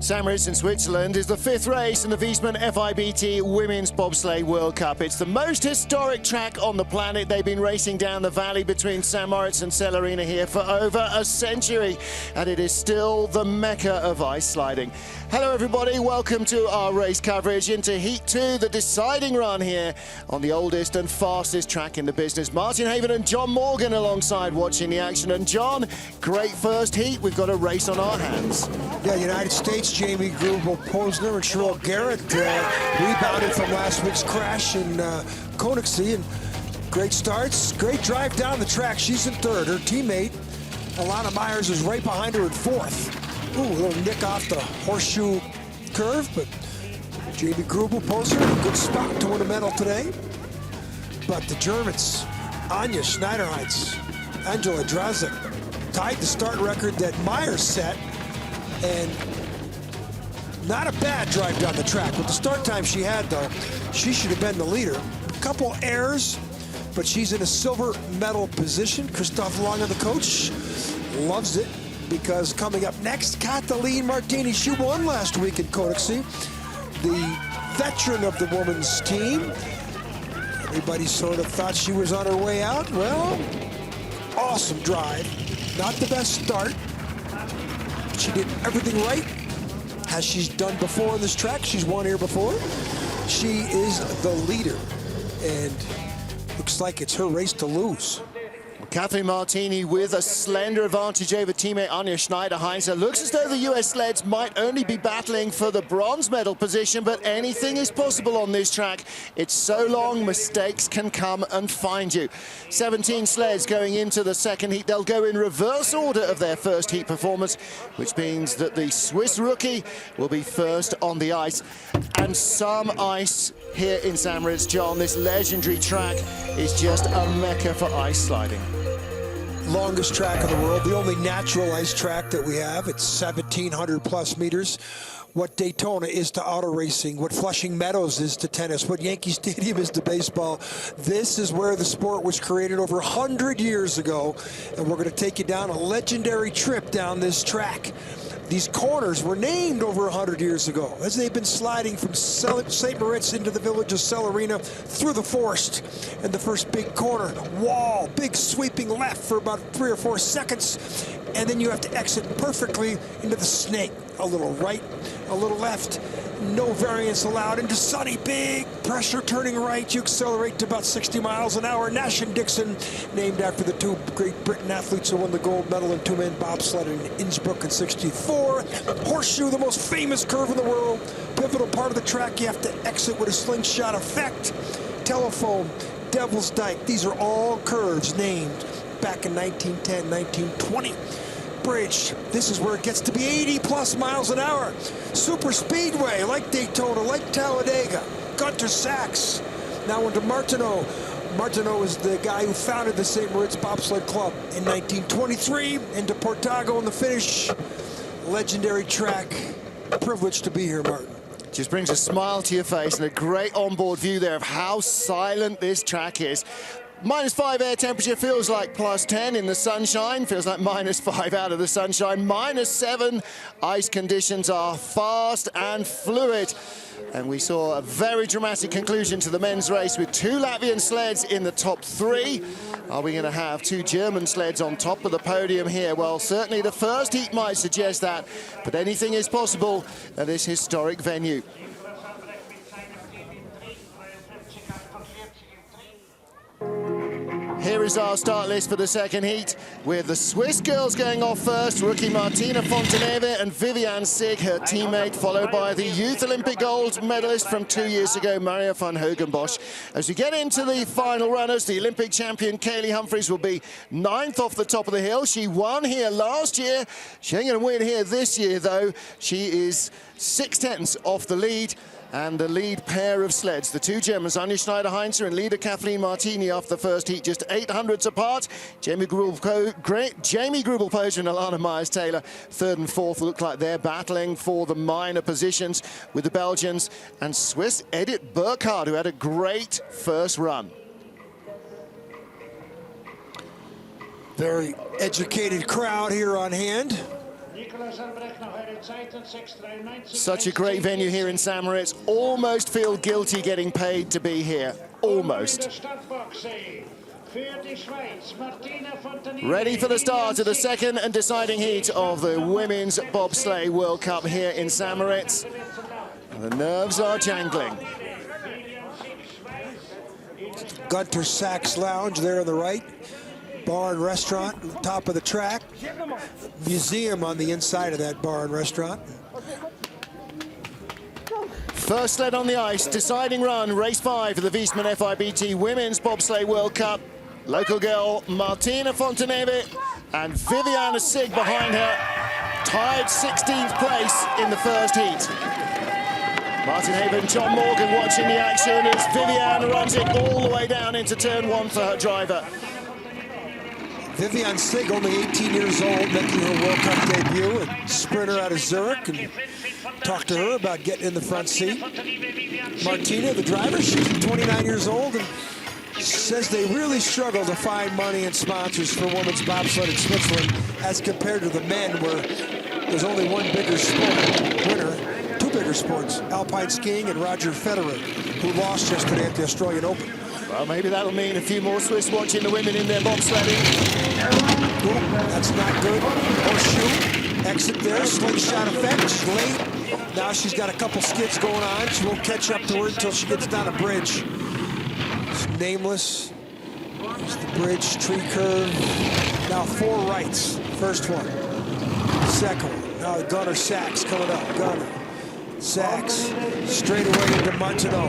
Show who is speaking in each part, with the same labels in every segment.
Speaker 1: St. Moritz in Switzerland is the 5th race in the Wiesmann FIBT Women's Bobsleigh World Cup. It's the most historic track on the planet. They've been racing down the valley between St. Moritz-Celerina here for over a century, and it is still the mecca of ice sliding. Hello everybody, welcome to our race coverage into Heat 2, the deciding run here on the oldest and fastest track in the business. Martin Haven and John Morgan alongside watching the action. And John, great first heat, we've got a race on our hands.
Speaker 2: Yeah, United States, Jamie Grubel-Posner and Cheryl Garrett rebounded from last week's crash in Königssee, and great starts, great drive down the track. She's in third. Her teammate, Alana Myers, is right behind her in fourth. Ooh, a little nick off the horseshoe curve, but Jamie Grubel-Posner in a good spot to win a medal today. But the Germans, Anja Schneiderheinz, Angela Drazik, tied the start record that Myers set, and not a bad drive down the track. With the start time she had, though, she should have been the leader. A couple errors, but she's in a silver medal position. Christoph Lange, the coach, loves it, because coming up next, Kathleen Martini. She won last week in Königssee, the veteran of the women's team. Everybody sort of thought she was on her way out. Well, awesome drive. Not the best start. She did everything right, as she's done before on this track. She's won here before. She is the leader, and looks like it's her race to lose.
Speaker 1: Kathleen Martini with a slender advantage over teammate Anja Schneiderheinz. It looks as though the US sleds might only be battling for the bronze medal position, but anything is possible on this track. It's so long, mistakes can come and find you. 17 sleds going into the second heat. They'll go in reverse order of their first heat performance, which means that the Swiss rookie will be first on the ice. And some ice here in St. Moritz, John. This legendary track is just a mecca for ice sliding.
Speaker 2: Longest track in the world, the only natural ice track that we have. It's 1,700 plus meters. What Daytona is to auto racing, what Flushing Meadows is to tennis, what Yankee Stadium is to baseball. This is where the sport was created over 100 years ago, and we're going to take you down a legendary trip down this track. These corners were named over 100 years ago, as they've been sliding from St. Moritz into the village of Celerina through the forest. And the first big corner, wall, big sweeping left for about 3 or 4 seconds. And then you have to exit perfectly into the snake. A little right, a little left. No variance allowed. Into sunny, big pressure turning right. You accelerate to about 60 miles an hour. Nash and Dixon, named after the 2 Great Britain athletes who won the gold medal in 2-man bobsled in Innsbruck in '64. Horseshoe, the most famous curve in the world. Pivotal part of the track, you have to exit with a slingshot effect. Telephone, Devil's Dyke, these are all curves named back in 1910, 1920. Bridge, this is where it gets to be 80 plus miles an hour. Super speedway, like Daytona, like Talladega. Gunter Sachs, now into Martineau. Martineau is the guy who founded the St. Moritz Bobsled Club in 1923. Into Portago in the finish. Legendary track. Privileged to be here, Martin.
Speaker 1: Just brings a smile to your face, and a great onboard view there of how silent this track is. -5 air temperature feels like +10 in the sunshine, feels like -5 out of the sunshine. -7 ice conditions are fast and fluid. And we saw a very dramatic conclusion to the men's race with 2 Latvian sleds in the top 3. Are we going to have 2 German sleds on top of the podium here? Well, certainly the first heat might suggest that, but anything is possible at this historic venue. Here is our start list for the second heat, with the Swiss girls going off first. Rookie Martina Fonteneve and Viviane Sig, her teammate, followed by the youth Olympic gold medalist from 2 years ago, Maria van Hogenbosch. As we get into the final runners, the Olympic champion Kaylee Humphries will be 9th off the top of the hill. She won here last year. She ain't going to win here this year, though. She is 6/10 off the lead. And the lead pair of sleds, the 2 Germans, Anja Schneiderheinz and leader Kathleen Martini off the first heat, just 800ths apart. Jamie Grubel-Posner and Alana Myers-Taylor, 3rd and 4th, look like they're battling for the minor positions with the Belgians and Swiss Edith Burkhardt, who had a great first run.
Speaker 2: Very educated crowd here on hand.
Speaker 1: Such a great venue here in St. Moritz. Almost feel guilty getting paid to be here. Almost. Ready for the start of the second and deciding heat of the Women's Bobsleigh World Cup here in St. Moritz. The nerves are jangling.
Speaker 2: Gunter Sachs Lounge there on the right. Bar and restaurant on the top of the track. Museum on the inside of that bar and restaurant.
Speaker 1: First sled on the ice, deciding run, race 5 for the Wiesmann FIBT Women's Bobsleigh World Cup. Local girl Martina Fonteneve and Viviana Sig behind her, tied 16th place in the first heat. Martin Haven, John Morgan watching the action as Viviana runs it all the way down into turn 1 for her driver.
Speaker 2: Vivian Sig, only 18 years old, making her World Cup debut, and sprinter out of Zurich, and talked to her about getting in the front seat. Martina, the driver, she's 29 years old, and says they really struggle to find money and sponsors for women's bobsled in Switzerland as compared to the men, where there's only one bigger sport winner, two bigger sports, alpine skiing and Roger Federer, who lost yesterday at the Australian Open.
Speaker 1: Well, maybe that'll mean a few more Swiss watching the women in their bobsledding.
Speaker 2: Ooh, that's not good. Horseshoe, exit there, slingshot effect, she's late. Now she's got a couple skids going on. She won't catch up to her until she gets down a bridge. It's nameless. There's the bridge, tree curve. Now 4 rights. First one. Second one. Now Gunter Sachs coming up. Gunter Sachs straight away into Martineau.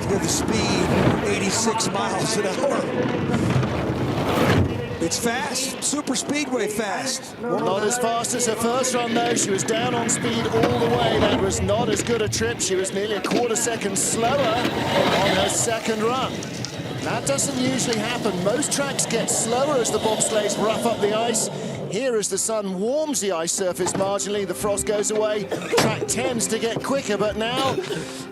Speaker 2: Look at the speed, 86 miles an hour. It's fast, super speedway fast.
Speaker 1: Not as fast as her first run though. She was down on speed all the way. That was not as good a trip. She was nearly a quarter second slower on her second run. That doesn't usually happen. Most tracks get slower as the bobsleighs rough up the ice. Here, as the sun warms the ice surface marginally, the frost goes away. Track tends to get quicker, but now,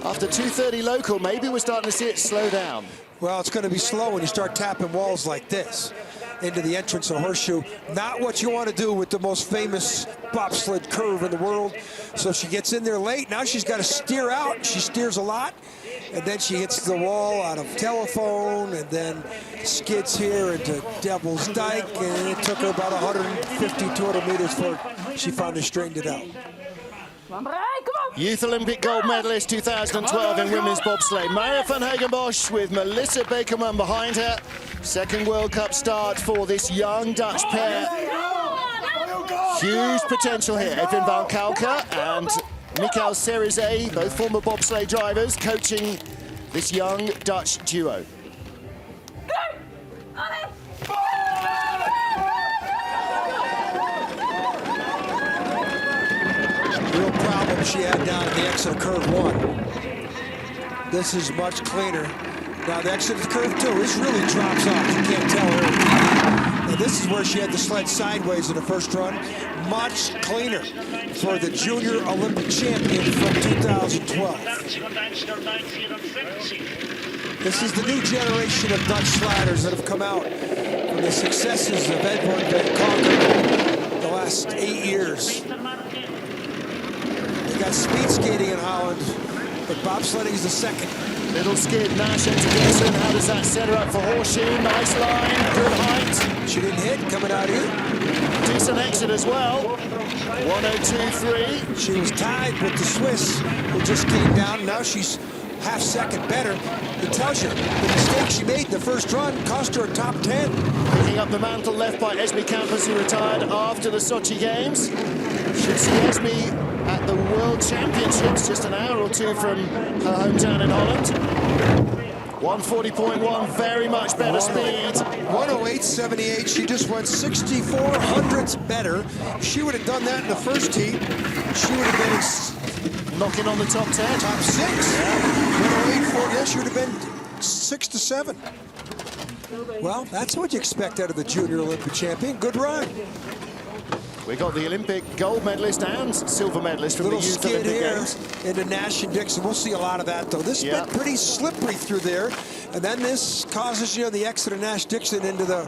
Speaker 1: after 2:30 local, maybe we're starting to see it slow down.
Speaker 2: Well, it's going to be slow when you start tapping walls like this into the entrance of Horseshoe. Not what you want to do with the most famous bobsled curve in the world. So she gets in there late. Now she's got to steer out. She steers a lot. And then she hits the wall out of Telephone, and then skids here into Devil's Dyke, and it took her about 150, 200 meters before she finally straightened it out.
Speaker 1: Youth Olympic gold medalist 2012 in women's bobsleigh. Maya van Hagenbosch with Melissa Bakerman behind her. Second World Cup start for this young Dutch pair. Huge potential here. Edwin van Kalker and Mikael Cerizay, both former bobsleigh drivers, coaching this young Dutch duo.
Speaker 2: Real problem she had down at the exit of curve 1. This is much cleaner. Now the exit of curve 2, this really drops off. You can't tell her. Now this is where she had the sled sideways in the first run. Much cleaner for the junior Olympic champion from 2012. This is the new generation of Dutch sliders that have come out from the successes of Edwin van Kalker the last 8 years. They got speed skating in Holland, but bobsledding is the second.
Speaker 1: Little skid, Nash into Gibson. How does that set her up for Horseshoe? Nice line, good height.
Speaker 2: She didn't hit coming out here.
Speaker 1: Decent exit as well. 102.3.
Speaker 2: She was tied with the Swiss, who just came down. Now she's half second better. It tells you the mistake she made in the first run cost her a top 10.
Speaker 1: Picking up the mantle left by Esme Campos, who retired after the Sochi Games. Should see Esme at the World Championships just an hour or two from her hometown in Holland. 140.1, very much better speed.
Speaker 2: 108.78, she just went 64 hundredths better. She would have done that in the first heat. She would have been
Speaker 1: knocking on the top 10.
Speaker 2: Top 6. Yeah. 108.4, yeah, she would have been 6 to 7. Well, that's what you expect out of the junior Olympic champion. Good run.
Speaker 1: We got the Olympic gold medalist and silver medalist from the Youth Olympic Games.
Speaker 2: Into Nash and Dixon. We'll see a lot of that, though. This has been pretty slippery through there. And then this causes, you know, the exit of Nash Dixon into the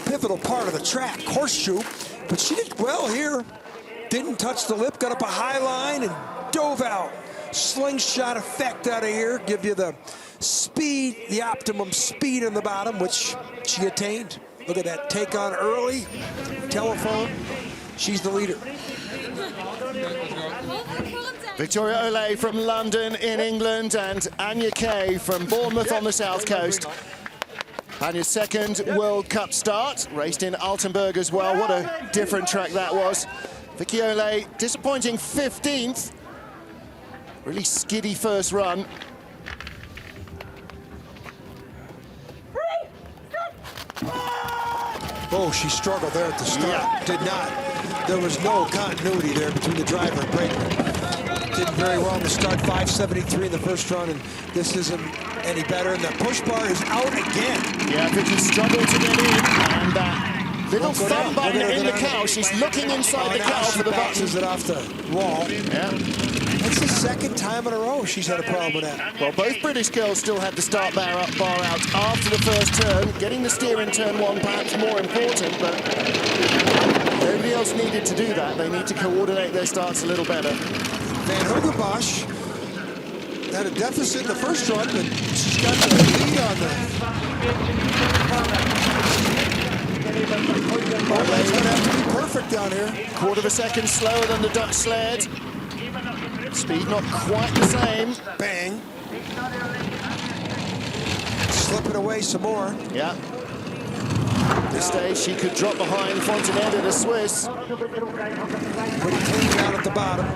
Speaker 2: pivotal part of the track, Horseshoe. But she did well here. Didn't touch the lip, got up a high line and dove out. Slingshot effect out of here, give you the speed, the optimum speed in the bottom, which she attained. Look at that take on early, telephone. She's the leader.
Speaker 1: Victoria Olay from London in England and Anya Kay from Bournemouth on the south coast. Anya's second World Cup start, raced in Altenburg as well. What a different track that was. Vicky Olay, disappointing 15th. Really skiddy first run.
Speaker 2: Oh, she struggled there at the start.
Speaker 1: Yeah.
Speaker 2: Did not. There was no continuity there between the driver and brakeman. Did very well in the start, 573 in the first run, and this isn't any better. And the push bar is out again.
Speaker 1: Yeah, Vicky struggled to get in, and that little thumb button in the cow. She's looking inside the cow for the button.
Speaker 2: She bounces it off the wall.
Speaker 1: Yeah.
Speaker 2: That's the second time in a row she's had a problem with that.
Speaker 1: Well, both British girls still had the start bar out after the first turn. Getting the steer in turn one perhaps more important, but nobody else needed to do that. They need to coordinate their starts a little better.
Speaker 2: Van Hogenbosch had a deficit in the first run, but she's got the lead on the... It's going to have to be perfect down here.
Speaker 1: Quarter of a second slower than the Dutch sled. Speed not quite the same.
Speaker 2: Bang. Slipping away some more.
Speaker 1: Yeah. At this stage, she could drop behind Fontenelle, the Swiss.
Speaker 2: Pretty clean down at the bottom.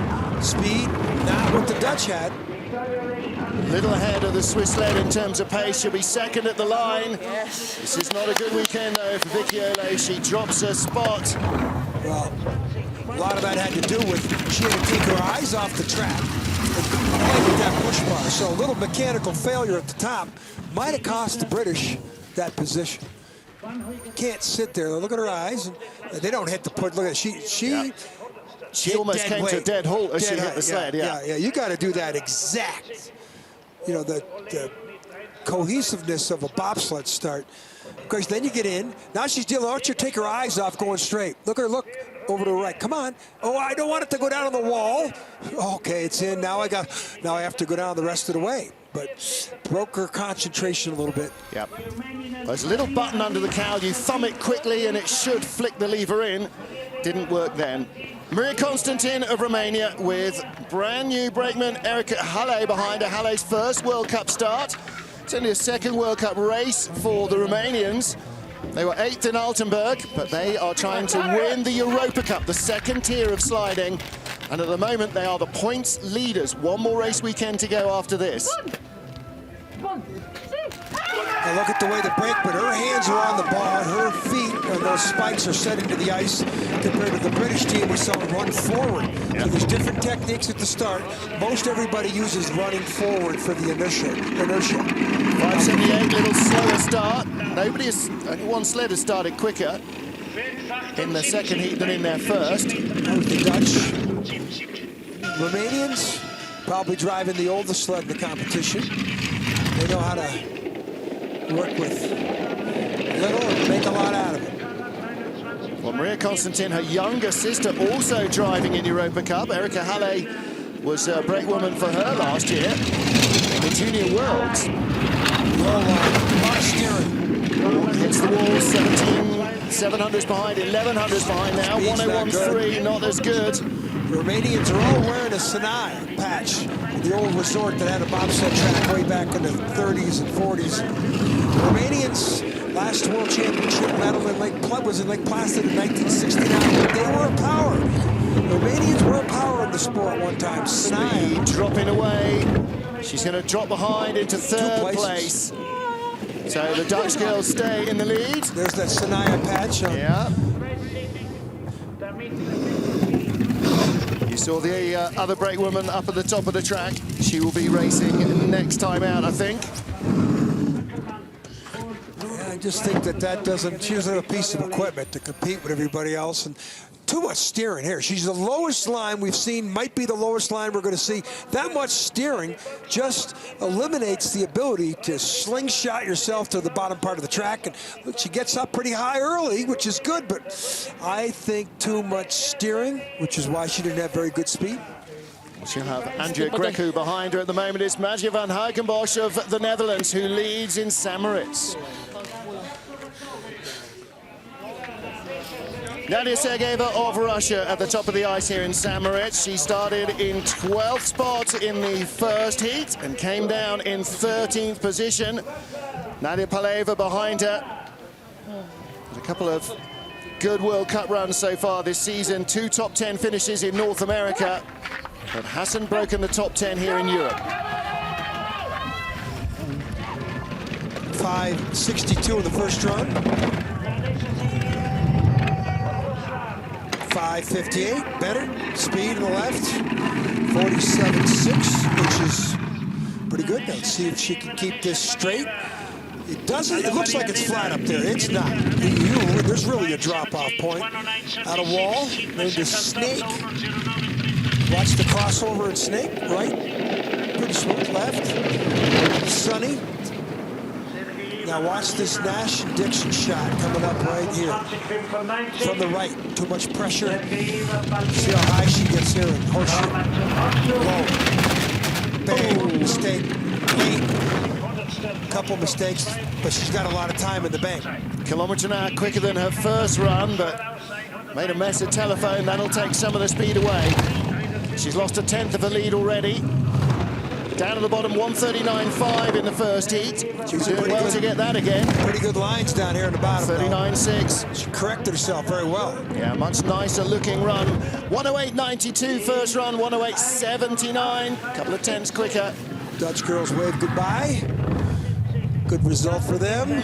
Speaker 2: Speed, not what the Dutch had.
Speaker 1: Little ahead of the Swiss sled in terms of pace. She'll be second at the line. Yes. This is not a good weekend, though, for Vicky Olay. She drops her spot.
Speaker 2: Well, a lot of that had to do with she had to take her eyes off the track and play with that push bar. So a little mechanical failure at the top might have cost the British that position. Can't sit there. Look at her eyes. And they don't hit the push. Look at she
Speaker 1: almost came to a dead halt as she hit the sled.
Speaker 2: Yeah. You got to do that exact. You know, the cohesiveness of a bobsled start. Because then you get in. Now she's dealing. Don't you take her eyes off going straight. Look at her. Look over to the right. Come on. Oh, I don't want it to go down on the wall. Okay, it's in. Now I have to go down the rest of the way. But broke her concentration a little bit.
Speaker 1: Yep. There's a little button under the cowl. You thumb it quickly and it should flick the lever in. Didn't work then. Maria Constantin of Romania with brand new brakeman Erika Halle behind her. Halle's first World Cup start. It's only a second World Cup race for the Romanians. They were 8th in Altenburg, but they are trying to win the Europa Cup, the second tier of sliding. And at the moment, they are the points leaders. One more race weekend to go after this.
Speaker 2: And look at the way the brakeman, her hands are on the bar, her feet and those spikes are set into the ice compared to the British team we saw run forward. Yep. So there's different techniques at the start. Most everybody uses running forward for the inertia.
Speaker 1: 578, little slower start. Only one sled has started quicker in the second heat than in their first.
Speaker 2: That was the Dutch. Romanians probably driving the oldest sled in the competition. They know how to work with little and make a lot out of it.
Speaker 1: Well, Maria Constantin, her younger sister, also driving in Europa Cup. Erika Halle was a brakewoman for her last year in the Junior Worlds.
Speaker 2: Low line, much steering.
Speaker 1: Hits the wall, 700s behind, 1100s behind now. 1013, not as good.
Speaker 2: The Romanians are all wearing a Sinai patch, the old resort that had a bobsled track way back in the 30s and 40s. The Romanians' last World Championship medal was in Lake Placid in 1969. They were a power. The Romanians were a power in the sport one time. Sinai
Speaker 1: dropping away. She's going to drop behind into third place. So the Dutch girls stay in the lead.
Speaker 2: There's that Sinai patch on.
Speaker 1: Yeah. You saw the other brakewoman up at the top of the track. She will be racing next time out, I think.
Speaker 2: Yeah, I just think that doesn't, she doesn't have a piece of equipment to compete with everybody else. And too much steering here. She's the lowest line we've seen, might be the lowest line we're going to see. That much steering just eliminates the ability to slingshot yourself to the bottom part of the track. And look, she gets up pretty high early, which is good, but I think too much steering, which is why she didn't have very good speed.
Speaker 1: She'll have Andrea Grecu behind her at the moment. It's Maja van Huigenbosch of the Netherlands who leads in St. Moritz. Nadia Sergeyeva of Russia at the top of the ice here in St. Moritz. She started in 12th spot in the first heat and came down in 13th position. Nadia Paleva behind her. A couple of good World Cup runs so far this season. 2 top 10 finishes in North America, but hasn't broken the top 10 here in Europe.
Speaker 2: 5.62 in the first run. 5.58, better. Speed on the left. 47.6, which is pretty good. Let's see if she can keep this straight. It doesn't, it looks like it's flat up there. It's not. There's really a drop-off point. Out of wall, there's the snake. Watch the crossover and snake, right? Pretty smooth, left. Sunny. Now watch this Nash and Dixon shot coming up right here. From the right, too much pressure. See how high she gets here and horseshoe. Low. Bang, mistake, late. Couple mistakes, but she's got a lot of time in the bank.
Speaker 1: Kilometre an hour quicker than her first run, but made a mess of telephone. That'll take some of the speed away. She's lost 1/10 of her lead already. Down at the bottom, 139.5 in the first heat. She was doing well to get that again.
Speaker 2: Pretty good lines down here in the bottom.
Speaker 1: 39.6.
Speaker 2: She corrected herself very well.
Speaker 1: Yeah, much nicer looking run. 108.92 first run, 108.79. Couple of tenths quicker.
Speaker 2: Dutch girls wave goodbye. Good result for them.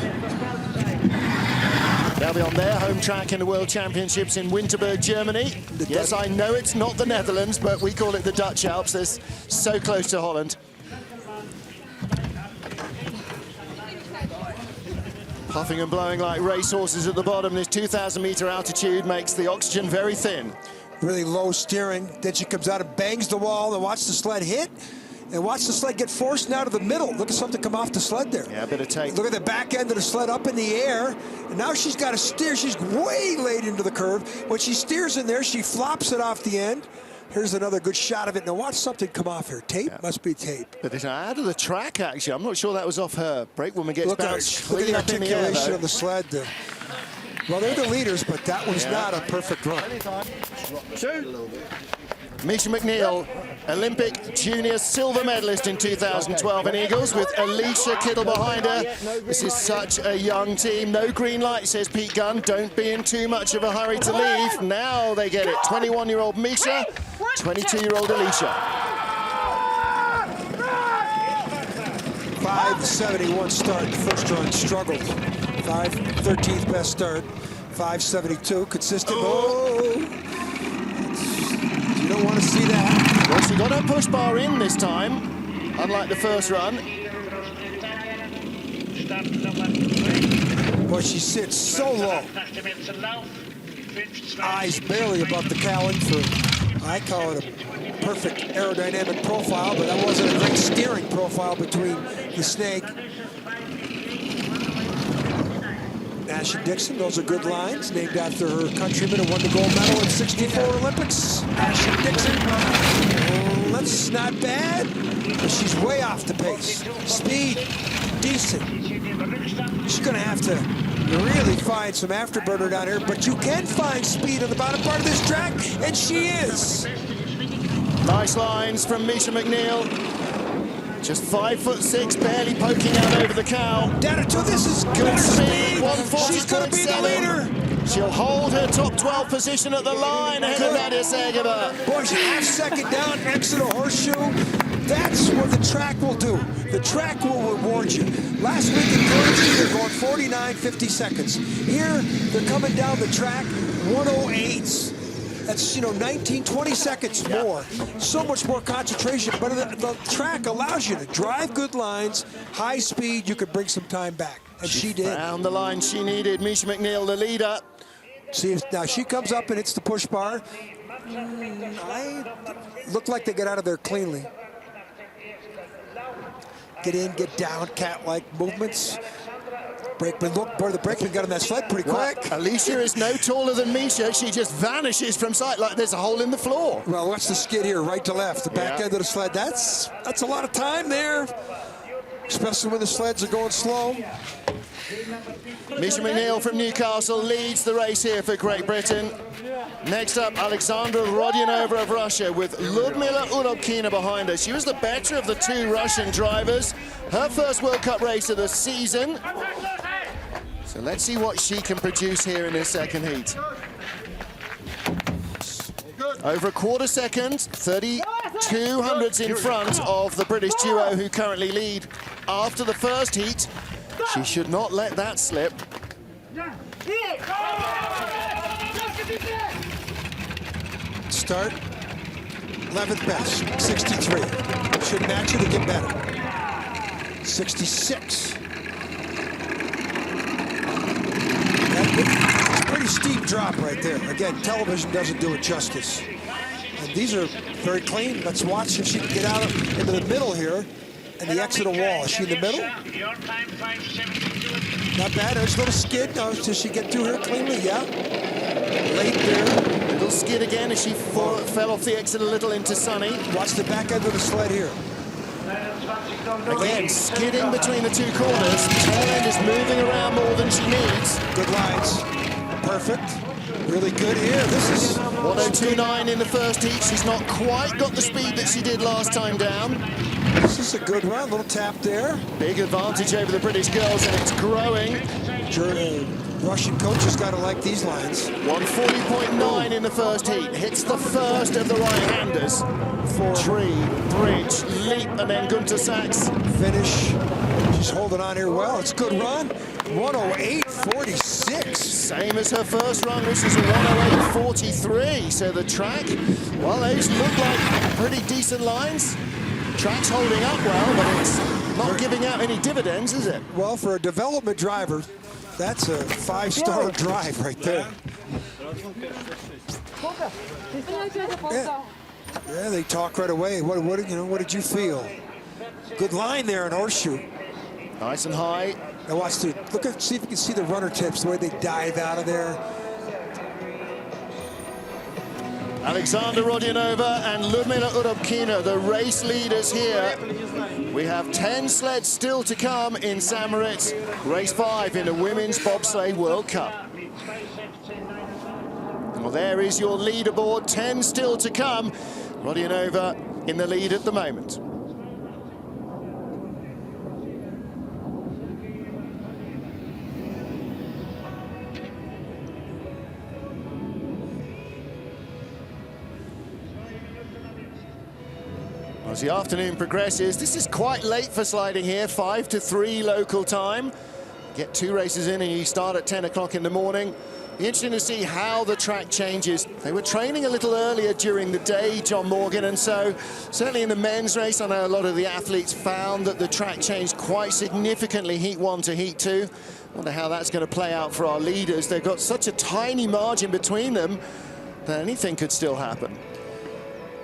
Speaker 1: They'll be on their home track in the World Championships in Winterberg, Germany. Yes, I know it's not the Netherlands, but we call it the Dutch Alps. They're so close to Holland. Puffing and blowing like racehorses at the bottom. This 2,000-meter altitude makes the oxygen very thin.
Speaker 2: Really low steering. Then she comes out and bangs the wall, and watch the sled hit. And watch the sled get forced now to the middle. Look at something come off the sled there.
Speaker 1: Yeah, a bit of tape.
Speaker 2: Look at the back end of the sled up in the air. And now she's got to steer. She's way late into the curve. When she steers in there, she flops it off the end. Here's another good shot of it. Now watch something come off here. Tape? Yeah. Must be tape.
Speaker 1: But it's out of the track, actually. I'm not sure that was off her. Brakewoman gets bounced clean up in the air.
Speaker 2: Look at the articulation of the sled. Well, they're the leaders, but that one's not a perfect run.
Speaker 1: Misha McNeil, Olympic junior silver medalist in 2012 in Eagles, with Alicia Kittle behind her. This is such a young team. No green light, says Pete Gunn. Don't be in too much of a hurry to leave. Now they get it. 21-year-old Misha, 22-year-old Alicia.
Speaker 2: 5.71 start. First run struggled. 13th best start. 5.72 consistent. Oh! You don't want to see that.
Speaker 1: Well, she got her push bar in this time, unlike the first run.
Speaker 2: Boy, she sits so low. Eyes barely above the cowling for, I call it a perfect aerodynamic profile, but that wasn't a great steering profile between the snake. Nash and Dixon, those are good lines, named after her countryman who won the gold medal in '64 Olympics. Nash and Dixon, that's not bad, but she's way off the pace. Speed, decent. She's gonna have to really find some afterburner down here, but you can find speed on the bottom part of this track, and she is.
Speaker 1: Nice lines from Misha McNeil. Just 5'6", barely poking out over the cow.
Speaker 2: Down to this is
Speaker 1: good speed. 140.7.
Speaker 2: She's going to be the leader.
Speaker 1: She'll hold her top 12 position at the line ahead of Nadia Sergeyeva.
Speaker 2: Boy, she's half second down, exit a horseshoe. That's what the track will do. The track will reward you. Last week in Currency, they're going 49, 50 seconds. Here, they're coming down the track 108s. That's, 19, 20 seconds more. So much more concentration, but the track allows you to drive good lines, high speed, you can bring some time back. And she did.
Speaker 1: Found the line she needed. Misha McNeil, the leader.
Speaker 2: See, now she comes up and hits the push bar. I look like they get out of there cleanly. Get in, get down, cat-like movements. Brakeman, look, boy, the brakeman got on that sled pretty quick.
Speaker 1: Alicia is no taller than Misha. She just vanishes from sight like there's a hole in the floor.
Speaker 2: Well, watch the skid here, right to left. The back end of the sled, that's a lot of time there, especially when the sleds are going slow.
Speaker 1: Misha McNeil from Newcastle leads the race here for Great Britain. Next up, Alexandra Rodionova of Russia with Ludmila Urobkina behind her. She was the better of the two Russian drivers. Her first World Cup race of the season. So let's see what she can produce here in this second heat. Over a quarter second, 32 hundredths in front of the British duo who currently lead after the first heat. She should not let that slip.
Speaker 2: Start, 11th best, 63. Should match it or get better. 66. It's a pretty steep drop right there. Again, television doesn't do it justice. And these are very clean. Let's watch if she can get out into the middle here and the exit of wall. Is she in the middle? Not bad. There's a little skid. Does she get through here cleanly? Yeah. Late there.
Speaker 1: Little skid again as she fell off the exit a little into Sunny.
Speaker 2: Watch the back end of the sled here.
Speaker 1: Again, skidding between the two corners. Tail end is moving around more than she needs.
Speaker 2: Good lines. Perfect. Really good here. This is
Speaker 1: 1:02.9 in the first heat. She's not quite got the speed that she did last time down.
Speaker 2: This is a good run. Little tap there.
Speaker 1: Big advantage over the British girls, and it's growing.
Speaker 2: Russian coaches got to like these lines.
Speaker 1: 1:40.9 in the first heat. Hits the first of the right-handers. Tree, bridge, leap, and then Gunter Sachs.
Speaker 2: Finish. She's holding on here well. It's a good run. 1:08.46.
Speaker 1: Same as her first run, which is a 1:08.43. So the track, well, those look like pretty decent lines. Track's holding up well, but it's not giving out any dividends, is it?
Speaker 2: Well, for a development driver, that's a 5-star drive right there. Yeah, they talk right away. What did you feel? Good line there in horseshoe.
Speaker 1: Nice and high.
Speaker 2: Now watch see if you can see the runner tips, the way they dive out of there.
Speaker 1: Alexandra Rodionova and Ludmila Urobkina, the race leaders here. We have 10 sleds still to come in St. Moritz, race 5 in the Women's Bobsleigh World Cup. Well, there is your leaderboard, 10 still to come. Rodionova in the lead at the moment. As the afternoon progresses, this is quite late for sliding here, 5 to 3 local time. Get 2 races in and you start at 10 o'clock in the morning. Be interesting to see how the track changes. They were training a little earlier during the day, John Morgan, and so certainly in the men's race, I know a lot of the athletes found that the track changed quite significantly, heat 1 to heat 2. Wonder how that's going to play out for our leaders. They've got such a tiny margin between them that anything could still happen.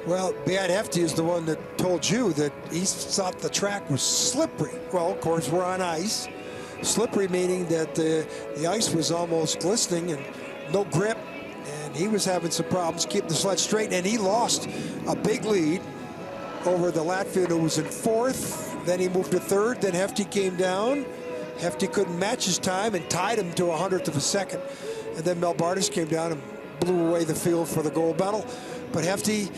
Speaker 2: Well, Beat Hefty is the one that told you that he thought the track was slippery. Well, of course, we're on ice. Slippery meaning that the ice was almost glistening and no grip, and he was having some problems keeping the sled straight, and he lost a big lead over the Latvian who was in 4th. Then he moved to 3rd, then Hefty came down. Hefty couldn't match his time and tied him to 100th of a second. And then Mel Bartis came down and blew away the field for the gold medal. But Hefty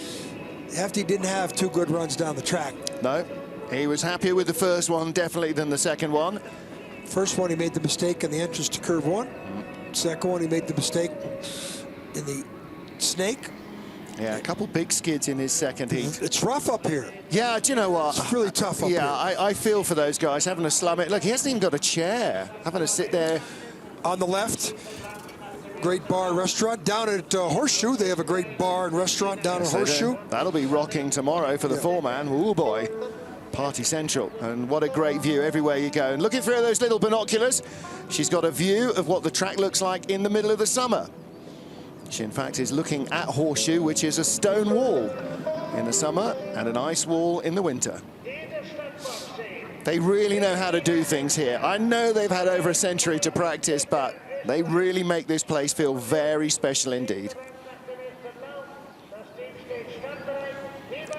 Speaker 2: didn't have 2 good runs down the track.
Speaker 1: No, he was happier with the first one, definitely, than the second one.
Speaker 2: First one, he made the mistake in the entrance to curve 1. Second one, he made the mistake in the snake.
Speaker 1: Yeah, a couple big skids in his second heat.
Speaker 2: It's rough up here.
Speaker 1: Yeah, do you know what?
Speaker 2: It's really tough up here.
Speaker 1: Yeah, I feel for those guys having to slum it. Look, he hasn't even got a chair, having to sit there.
Speaker 2: On the left, great bar and restaurant. Down at Horseshoe, they have a great bar and restaurant down at Horseshoe.
Speaker 1: That'll be rocking tomorrow for the four-man. Oh, boy. Party Central, and what a great view everywhere you go. And looking through those little binoculars, she's got a view of what the track looks like in the middle of the summer. She in fact is looking at Horseshoe, which is a stone wall in the summer and an ice wall in the winter. They really know how to do things here. I know they've had over a century to practice, but they really make this place feel very special indeed.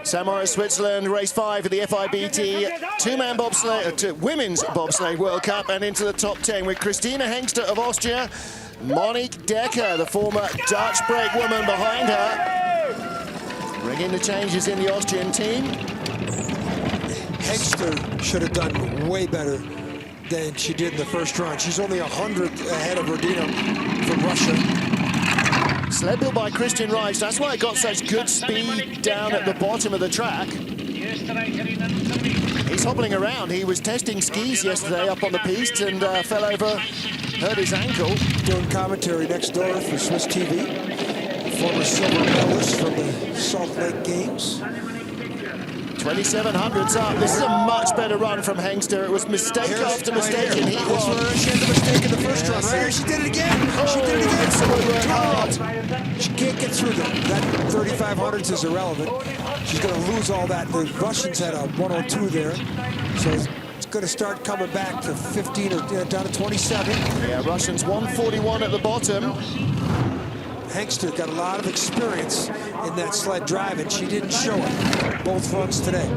Speaker 1: St. Moritz, Switzerland, race 5 of the FIBT two-man bobsleigh, women's bobsleigh World Cup, and into the top 10 with Christina Hengster of Austria, Monique Decker, the former Dutch brakewoman, behind her. Bringing the changes in the Austrian team.
Speaker 2: Hengster should have done way better than she did in the first run. She's only 100th ahead of Rodina from Russia.
Speaker 1: Sled built by Christian Reich. That's why it got such good speed down at the bottom of the track. He's hobbling around. He was testing skis yesterday up on the piste and fell over, hurt his ankle.
Speaker 2: Doing commentary next door for Swiss TV. Former silver medalist from the Salt Lake Games.
Speaker 1: 2700s up. This is a much better run from Hengster. It was mistake after mistake in heat one.
Speaker 2: She had the mistake in the first run. Right here, she did it again. She did it again.
Speaker 1: So it worked hard.
Speaker 2: She can't get through them. That 3500s is irrelevant. She's going to lose all that. The Russians had a 102 there. So it's going to start coming back to 15 or down to 27.
Speaker 1: Yeah, Russians 141 at the bottom.
Speaker 2: Hengster got a lot of experience in that sled driving. She didn't show it both runs today.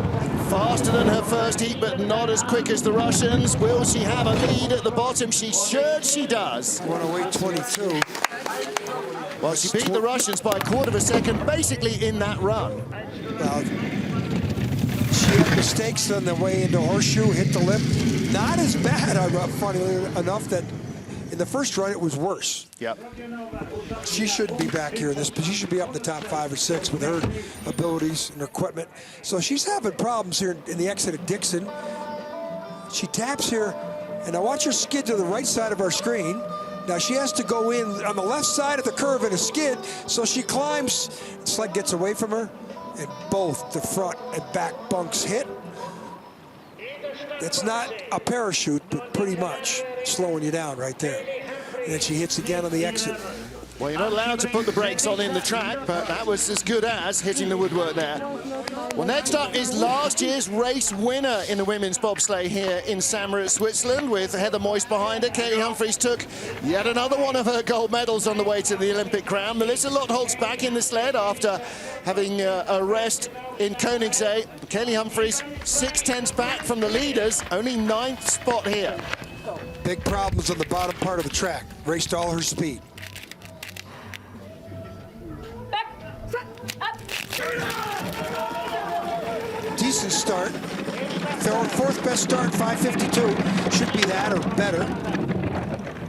Speaker 1: Faster than her first heat, but not as quick as the Russians. Will she have a lead at the bottom? She's sure she does.
Speaker 2: 108.22.
Speaker 1: Well, she beat the Russians by a quarter of a second, basically in that run.
Speaker 2: Well, she had mistakes on the way into Horseshoe, hit the lip. Not as bad, funny enough, that in the first run it was worse.
Speaker 1: Yep.
Speaker 2: She shouldn't be back here in this, but she should be up in the top 5 or 6 with her abilities and her equipment. So she's having problems here in the exit of Dixon. She taps here, and now watch her skid to the right side of our screen. Now she has to go in on the left side of the curve in a skid, so she climbs. The sled gets away from her, and both the front and back bunks hit. It's not a parachute, but pretty much slowing you down right there. And then she hits again on the exit.
Speaker 1: Well, you're not allowed to put the brakes on in the track, but that was as good as hitting the woodwork there. Well, next up is last year's race winner in the women's bobsleigh here in St. Moritz, Switzerland, with Heather Moyse behind her. Kaylee Humphries took yet another one of her gold medals on the way to the Olympic crown. Melissa Lottholt's back in the sled after having a rest in Koenigsee. Kaylee Humphries 6/10ths back from the leaders, only 9th spot here.
Speaker 2: Big problems on the bottom part of the track. Raced all her speed. Decent start. 4th best start, 5:52. Should be that or better.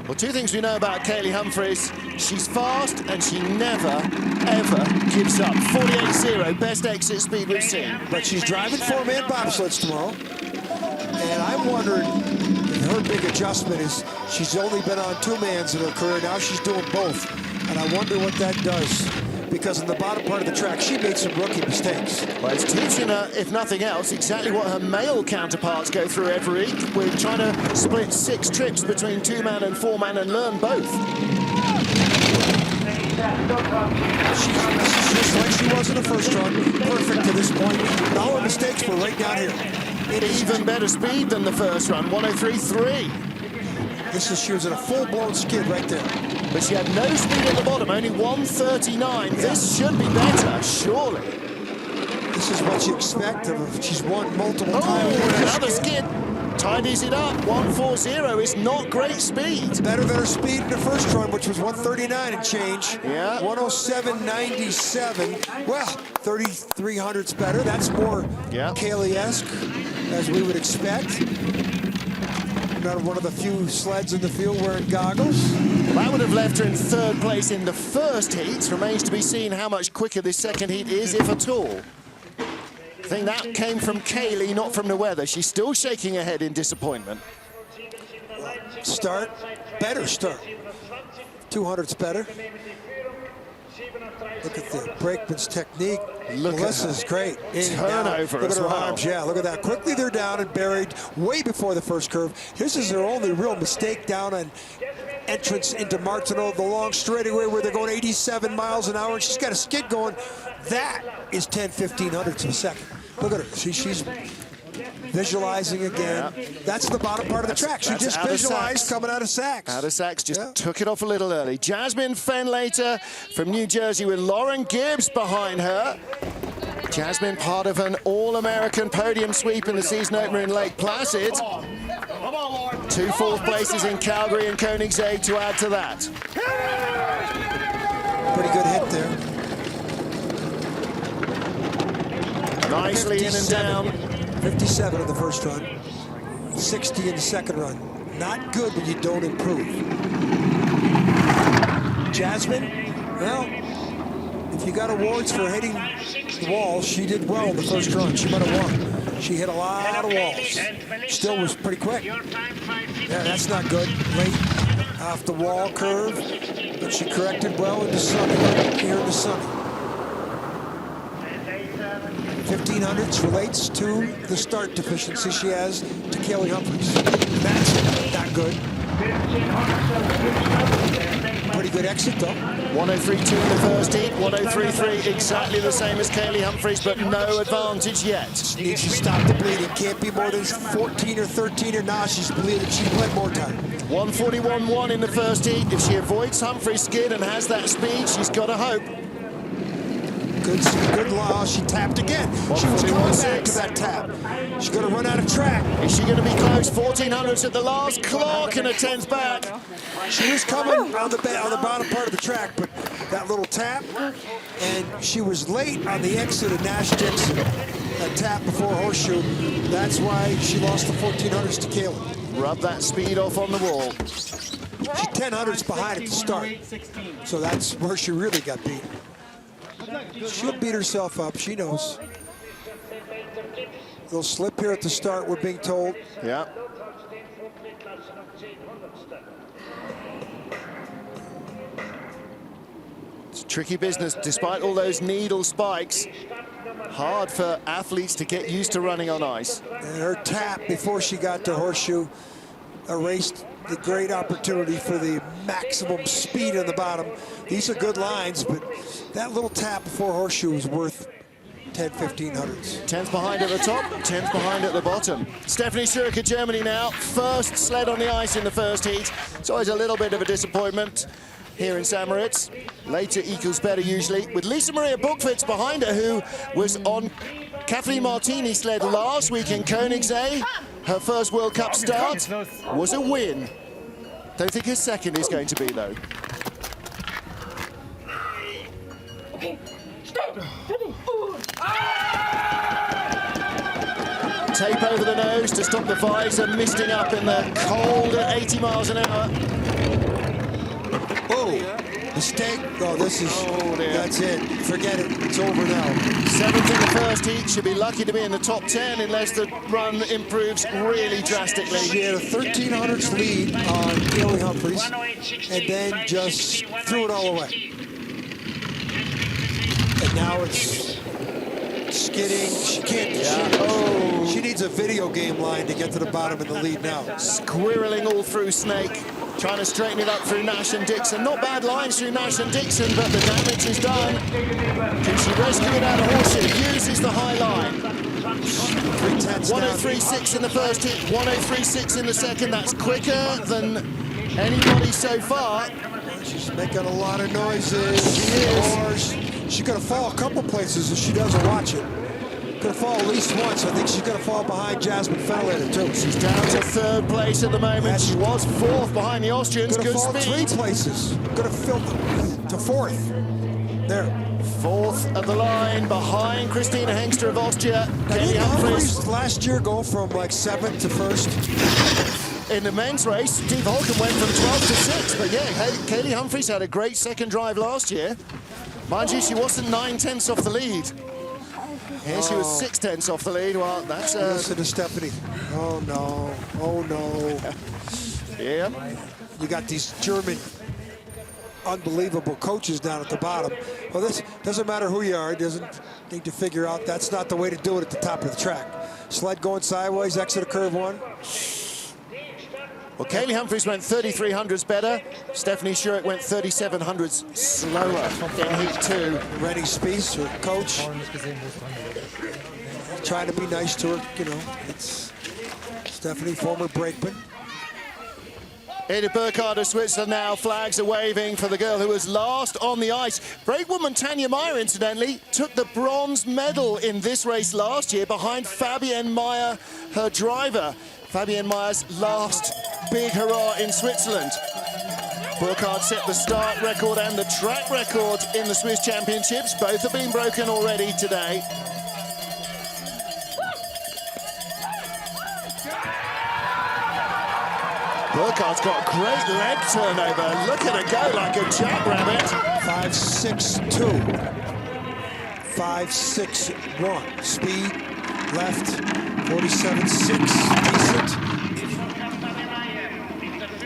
Speaker 1: Well, two things we know about Kaylee Humphries. She's fast and she never, ever gives up. 48.0, best exit speed we've seen.
Speaker 2: But she's driving 4-man bobsleds tomorrow. And I'm wondering if her big adjustment is she's only been on 2-mans in her career. Now she's doing both. And I wonder what that does. Because in the bottom part of the track, she made some rookie mistakes.
Speaker 1: Well, it's teaching her, if nothing else, exactly what her male counterparts go through every week. We're trying to split 6 trips between 2-man and 4-man and learn both.
Speaker 2: She's just like she was in the first run. Perfect to this point. And all her mistakes were right down here.
Speaker 1: Even better speed than the first run, 103.3.
Speaker 2: She was in a full-blown skid right there.
Speaker 1: But she had no speed at the bottom, only 139. Yeah. This should be better, surely.
Speaker 2: This is what you expect of her. She's won multiple times.
Speaker 1: Another skid. Tidies it up. 140 is not great speed.
Speaker 2: Better than her speed in the first run, which was 139 and change.
Speaker 1: Yeah.
Speaker 2: 107.97. Well, 3,300's better. That's more Kaylee-esque, as we would expect. Not one of the few sleds in the field wearing goggles.
Speaker 1: Well, that would have left her in 3rd place in the first heat. Remains to be seen how much quicker this second heat is, if at all. I think that came from Kaylee, not from the weather. She's still shaking her head in disappointment.
Speaker 2: Start, better start. 200's better. Look at the brakeman's technique.
Speaker 1: Look
Speaker 2: Melissa's great.
Speaker 1: Turnover
Speaker 2: look
Speaker 1: as
Speaker 2: at her
Speaker 1: well.
Speaker 2: arms. Yeah, look at that. Quickly they're down and buried way before the first curve. This is their only real mistake down on entrance into Martineau, the long straightaway where they're going 87 miles an hour, and she's got a skid going. That is 10/1500ths of a second. Look at her. She's visualizing again. Yeah. That's the bottom part of the track. She just visualized coming out of Sachs.
Speaker 1: Out of Sachs, just took it off a little early. Jasmine Fenlater from New Jersey with Lauren Gibbs behind her. Jasmine, part of an All-American podium sweep in the season opener in Lake Placid. 2 fourth places in Calgary and Koenigsegg to add to that.
Speaker 2: Pretty good hit there.
Speaker 1: Nicely in and down.
Speaker 2: 57 in the first run, 60 in the second run. Not good when you don't improve. Jasmine, well, if you got awards for hitting the wall, she did well in the first run. She might have won. She hit a lot of walls. Still was pretty quick. Yeah, that's not good. Late off the wall curve, but she corrected well in the sun here in the sun. 1500ths relates to the start deficiency she has to Kelly Humphries. That's not good. Pretty good exit though.
Speaker 1: 103.2 in the first heat, 103.3, exactly the same as Kaylee Humphries, but no advantage yet.
Speaker 2: She needs to stop the bleeding. Can't be more than 14 or 13 or now she's bleeding. She bled more time.
Speaker 1: 141.1 in the first heat. If she avoids Humphries' skid and has that speed, she's got a hope.
Speaker 2: Good law. She tapped again. She was going back to that tap. She's going to run out of track.
Speaker 1: Is she going to be close? 1400ths at the last clock and a 10th back.
Speaker 2: She was coming on the bottom part of the track, but that little tap, and she was late on the exit of Nash Dixon. That tap before Horseshoe. That's why she lost the 1400s to Kaylee.
Speaker 1: Rub that speed off on the wall.
Speaker 2: She's 1000ths behind at the start, so that's where she really got beat. She'll beat herself up, she knows. They'll slip here at the start, we're being told.
Speaker 1: Yeah. It's tricky business, despite all those needle spikes. Hard for athletes to get used to running on ice.
Speaker 2: And her tap before she got to Horseshoe erased the great opportunity for the maximum speed on the bottom. These are good lines, but that little tap before Horseshoe is worth 10/1500ths.
Speaker 1: 10th behind at the top, 10th behind at the bottom. Stephanie Schurker, Germany now. First sled on the ice in the first heat. It's always a little bit of a disappointment here in St. Moritz. Later equals better usually. With Lisa Maria Buchwitz behind her, who was on Kathleen Martini's sled last week in Koenigsegg. Her first World Cup start was a win. Don't think her second is going to be, though. Tape over the nose to stop the visor misting up in the cold at 80 miles an hour.
Speaker 2: Oh, mistake. Oh, this is, that's it. Forget it. It's over now.
Speaker 1: 7th in the first heat. Should be lucky to be in the top 10 unless the run improves really drastically.
Speaker 2: She had a 1300ths lead on Kaylee Humphries and then just threw it all away. And now it's skidding. She can't. She needs a video game line to get to the bottom of the lead now.
Speaker 1: Squirreling all through Snake. Trying to straighten it up through Nash and Dixon. Not bad lines through Nash and Dixon, but the damage is done. Can she rescue it out of Horseshoe? Uses the high line. 103.6 in the first hit, 103.6 in the second. That's quicker than anybody so far.
Speaker 2: She's making a lot of noises. She is. She's going to fall a couple places if she doesn't watch it. Going to fall at least once. I think she's going to fall behind Jasmine Fenlater too.
Speaker 1: She's down to 3rd place at the moment. She was 4th behind the Austrians.
Speaker 2: Good
Speaker 1: speed.
Speaker 2: 3 places. Going to filter to 4th. There.
Speaker 1: 4th at the line behind Christina Hengster of Austria.
Speaker 2: Kaylee Humphries last year go from like 7th to 1st.
Speaker 1: In the men's race, Steve Holcomb went from 12th to 6th. But yeah, Kaylee Humphries had a great second drive last year. Mind you, she wasn't 9/10ths off the lead. Here she was 6/10ths off the lead. Well, that's
Speaker 2: listen to Stephanie. Oh no! Oh no!
Speaker 1: Yeah.
Speaker 2: You got these German unbelievable coaches down at the bottom. Well, this doesn't matter who you are. It doesn't need to figure out that's not the way to do it at the top of the track. Sled going sideways, exit of curve one.
Speaker 1: Well, Kaylee Humphries went 3300s better. Stephanie Schureck went 3700s slower in heat 2.
Speaker 2: Rennie Spies, her coach, trying to be nice to her. You know, it's Stephanie, former brakeman.
Speaker 1: Edith Burkhardt of Switzerland now. Flags are waving for the girl who was last on the ice. Brakewoman Tanja Meyer, incidentally, took the bronze medal in this race last year behind Fabienne Meyer, her driver. Fabienne Meyer's last big hurrah in Switzerland. Burkhardt set the start record and the track record in the Swiss Championships. Both have been broken already today. Burkhardt's got great leg turnover. Look at her go like a jackrabbit.
Speaker 2: 5.62. 5.61. Speed, left, 47.6. Decent.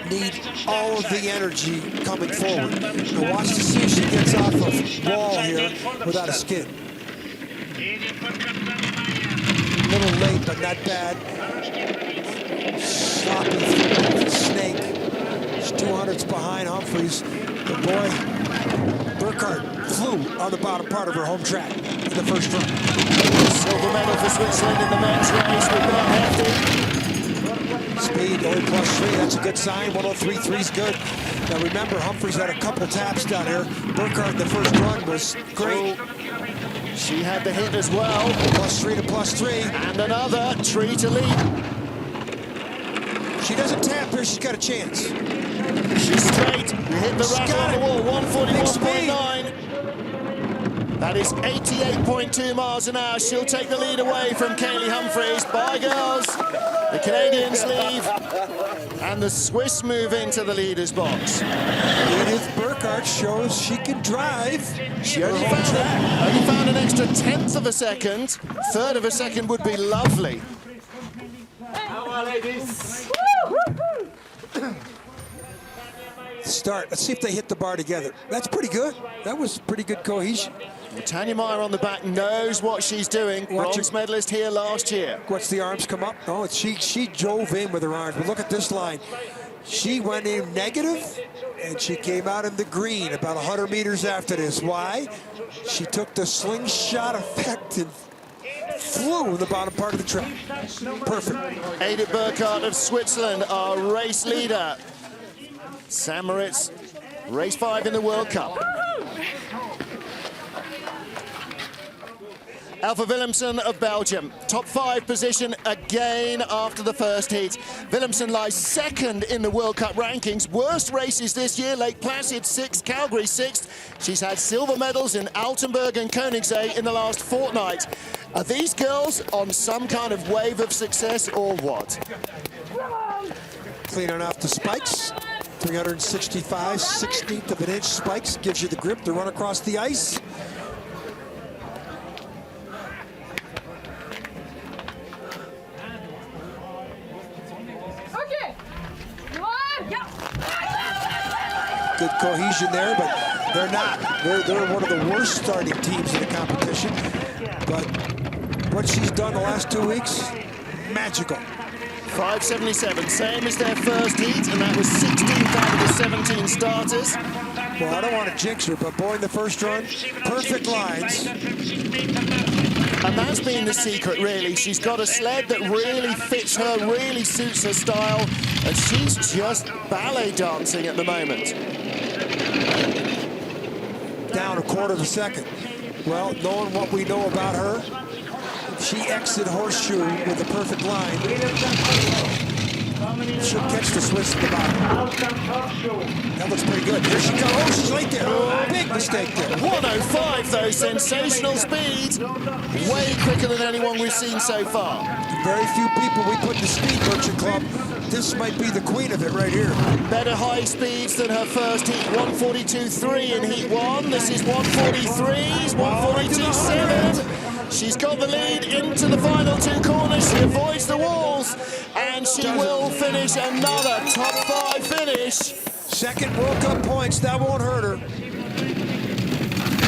Speaker 2: Need all of the energy coming forward. Now watch to see if she gets off of wall here without a skid. A little late, but not bad. Sloppy snake. She's 200s behind Humphries. The boy, Burkhardt, flew on the bottom part of her home track in the first run.
Speaker 1: Silver medal for Switzerland in the men's race with Mark Hefty.
Speaker 2: Speed only +3, that's a good sign. 103.3 is good. Now remember, Humphries had a couple taps down here. Burkhardt in the first run was great.
Speaker 1: She had the hit as well.
Speaker 2: +3 to +3.
Speaker 1: And another tree to lead.
Speaker 2: She doesn't tap here, she's got a chance.
Speaker 1: She's straight. We hit the rattle on the wall, 141.9. That is 88.2 miles an hour. She'll take the lead away from Kaylee Humphries. Bye, girls. The Canadians leave. And the Swiss move into the leader's box.
Speaker 2: Edith Burkhardt shows she can drive.
Speaker 1: She only found an extra 1/10 of a second. 1/3 of a second would be lovely.
Speaker 2: Start. Let's see if they hit the bar together. That's pretty good. That was pretty good cohesion.
Speaker 1: Well, Tanja Meyer on the back knows what she's doing. Bronze medalist here last year.
Speaker 2: Watch the arms come up. No, she drove in with her arms. But look at this line. She went in negative, and she came out in the green about 100 meters after this. Why? She took the slingshot effect and flew in the bottom part of the track. Perfect.
Speaker 1: Edith Burkhardt of Switzerland, our race leader. Sam Moritz, race 5 in the World Cup. Alpha Willemsen of Belgium, top 5 position again after the first heat. Willemsen lies 2nd in the World Cup rankings. Worst races this year, Lake Placid 6th, Calgary 6th. She's had silver medals in Altenburg and Koenigsee in the last fortnight. Are these girls on some kind of wave of success or what?
Speaker 2: Cleaning off the spikes. 365, 16th of an inch spikes. Gives you the grip to run across the ice. Good cohesion there, but they're not. They're one of the worst starting teams in the competition. But what she's done the last 2 weeks, magical.
Speaker 1: 5.77, same as their first heat, and that was 16th out of the 17 starters.
Speaker 2: Well, I don't want to jinx her, but boy, in the first run, perfect lines.
Speaker 1: And that's been the secret, really. She's got a sled that really fits her, really suits her style, and she's just ballet dancing at the moment.
Speaker 2: Down 1/4 of a second. Well, knowing what we know about her, she exit horseshoe with a perfect line. She'll catch the Swiss at the bottom. That looks pretty good. Here she goes. Oh, she's late there. Big mistake there.
Speaker 1: 105, though. Sensational speed. Way quicker than anyone we've seen so far.
Speaker 2: Very few people we put in the Speed Merchant Club. This might be the queen of it right here.
Speaker 1: Better high speeds than her first heat. 142.3 in heat 1. This is 143s, 142.7. She's got the lead into the final 2 corners. She avoids the walls, and she will finish another top 5 finish.
Speaker 2: Second World Cup points, that won't hurt her.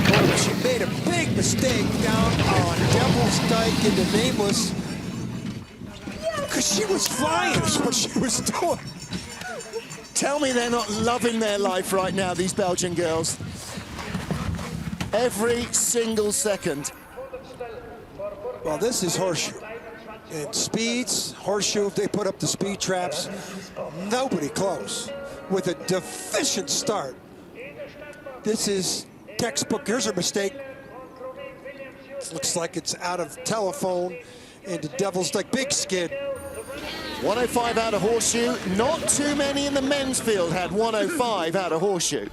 Speaker 2: Boy, she made a big mistake down on Devil's Dyke into Nameless. Because she was flying is what she was doing.
Speaker 1: Tell me they're not loving their life right now, these Belgian girls. Every single second.
Speaker 2: Well, this is horseshoe. And speeds, horseshoe, if they put up the speed traps, nobody close. With a deficient start. This is textbook. Here's her mistake. Looks like it's out of telephone into Devil's Dyke. Big skid.
Speaker 1: 105 out of horseshoe. Not too many in the men's field had 105 out of horseshoe.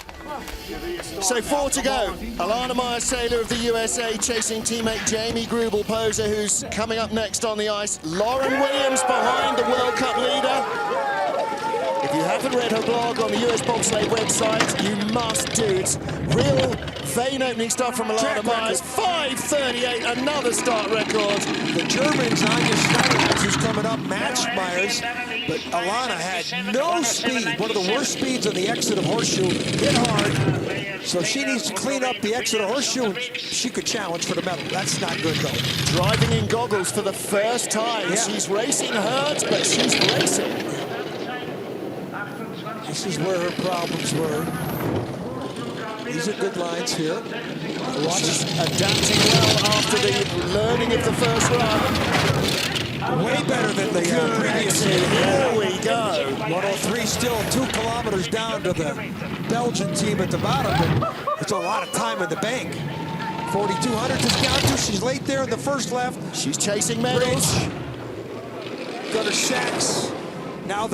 Speaker 1: So 4 to go. Alana Myers-Taylor of the USA chasing teammate Jamie Grubel-Poser, who's coming up next on the ice. Lauren Williams behind the World Cup leader. If you haven't read her blog on the US Bobsleigh website, you must do. It's real vein-opening stuff from Alana Myers. 5:38, another start record.
Speaker 2: The Germans, Anja Schneider, who's coming up, matched Myers, but Alana had no speed. One of the worst speeds on the exit of horseshoe. Hit hard, so she needs to clean up the exit of horseshoe, and she could challenge for the medal. That's not good, though.
Speaker 1: Driving in goggles for the first time. Yeah. She's racing hurt, but she's racing.
Speaker 2: This is where her problems were. These are good lines here.
Speaker 1: She's adapting well after the learning of the first run.
Speaker 2: Way better than the previous.
Speaker 1: Here we go.
Speaker 2: 103 still 2 kilometers down to the Belgian team at the bottom, but it's a lot of time in the bank. 4,200 is down to. She's late there in the first left.
Speaker 1: She's chasing medals.
Speaker 2: Got her sacks. Now